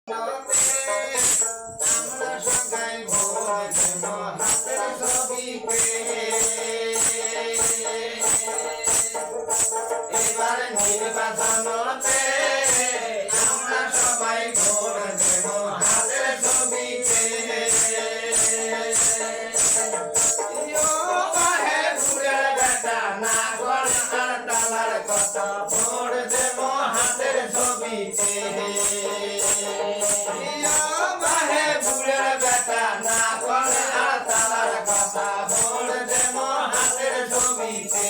আমরা সবাই ভোট দেব হাতের ছবিতে। এবার নির্বাচনতে আমরা সবাই ভোট দেব হাতের ছবিতে। না করে আর তালার কথা ভোট দেব হাতের ছবিতে। না করে আর তালার কথা ভোট দেব হাতের ছবিতে।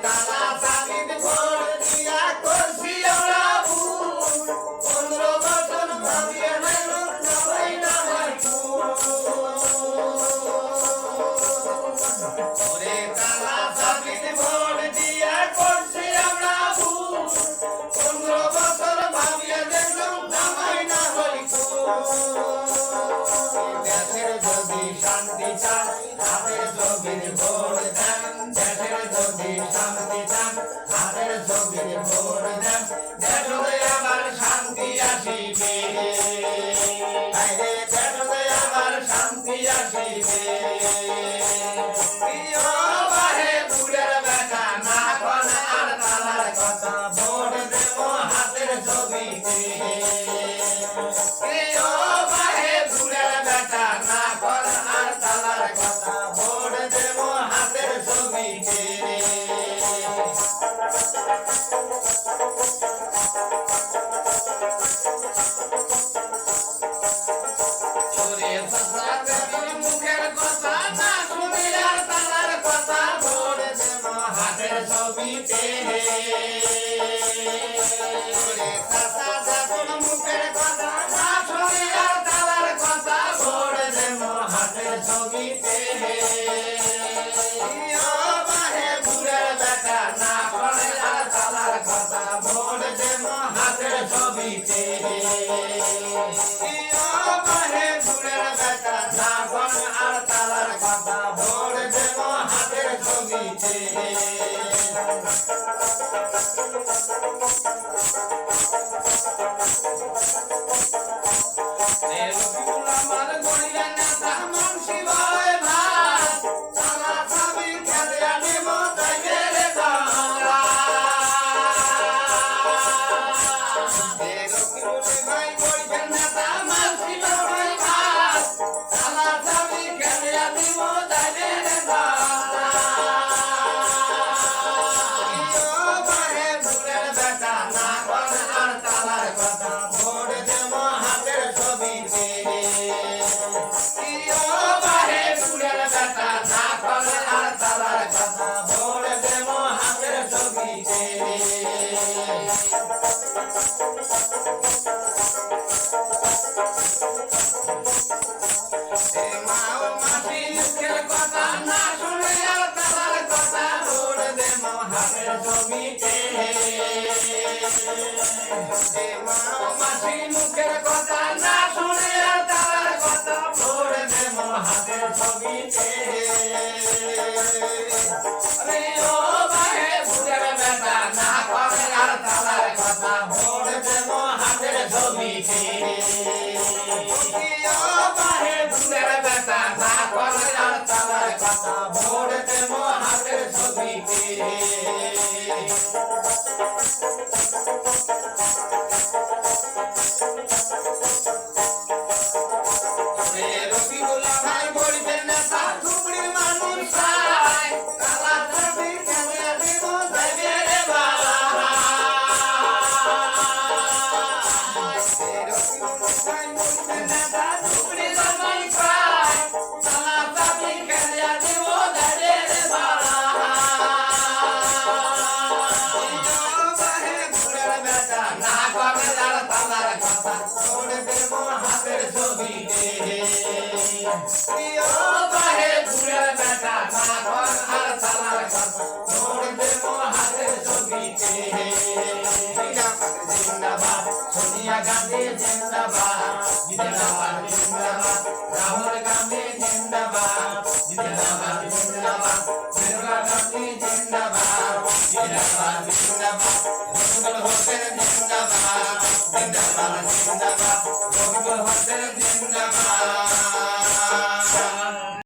তালা সাবিত ভোট দিয়া করছি আমরা ভুল। 15 বছর ভাবিয়ে নেন সবাই না হয় ওরে তালা সাবিত ভোট দিয়া করছি আমরা ভুল। 15 বছর ভাবিয়ে দেখলাম সবাই না হয় দেশের যদি শান্তি চান হাতের ছবির ভোট দেন। দেশের যদি শান্তি চান হাতের ছবির ভোট দেন। দেশে আবার শান্তি আসিবে। দেশে আবার শান্তি আসিবে। না করে আর তালার কথা ভোট দেব হাতের ছবিতে। না করে আর তালার কথা ভোট দেব হাতের ছবিতে। মুখের কথা না শুনে আর তালার কথা ভোট দেব হাতের ছবিতে। মুখের কথা না শুনে আর তালার কথা ভোট দেব হাতের ছবিতে। না করে আর তালার কথা ভোট দেব হাতের ছবিতে। না করে আর তালার কথা ভোট দেব হাতের ছবিতে। আমার গড়িয়া নেতা মুন্সি ভাই ভাই তালা চাবি খেলে আনিব তাইবে রে বাংলা। ভাই গড়িয়া নেতা মুন্সি ভাই ভাই তালা চাবি খেলে আনিব তাইবে রে বাংলা। না করে আর তালার কথা ভোট দেব হাতের ছবিতে। না করে আর তালার কথা ভোট দেব হাতের ছবিতে। মাও মাসি মুখের কথা না শুনে আর তালার কথা ভোট দেব হাতের ছবিতে। মাও মাসি মুখের কথা না শুনে আর তালার কথা ভোট দেব হাতের ছবিতে। ও ভাই ভোটের বেটা না করে আর তালার কথা ভোট দেব হাতের ছবিতে। ও ভাই ভোটের বেটা না করে আর তালার কথা ভোট দেব হাতের ছবিতে। রবিউল্লাহ ভাই বলবেন নেতা ধুবড়ির মানুষ চাই তালা চাবি খেলে দিব যাইবে রে বাবা। রবিউল্লাহ ভাই বলবেন নেতা ধুবড়ির মানুষ চাই তালা চাবি খেলে দিব যাইবে রে বাবা। না করে আর তালার কথা ভোট দেব হাতের ছবিতে। বাহে ঘুরে বেটা না কর আর তালার কথা ভোট দেব হাতের ছবিতে। জিন্দাবাদ সোনিয়া গান্ধী জিন্দাবাদ। জিন্দাবাদ জিন্দাবাদ রাহুল গান্ধী জিন্দাবাদ। জিন্দাবাদ জিন্দাবাদ জিন্দাবাদ জিন্দাবাদ রফিকুল হোসেন জিন্দাবাদ জিন্দাবাদ জিন্দাবাদ রফিকুল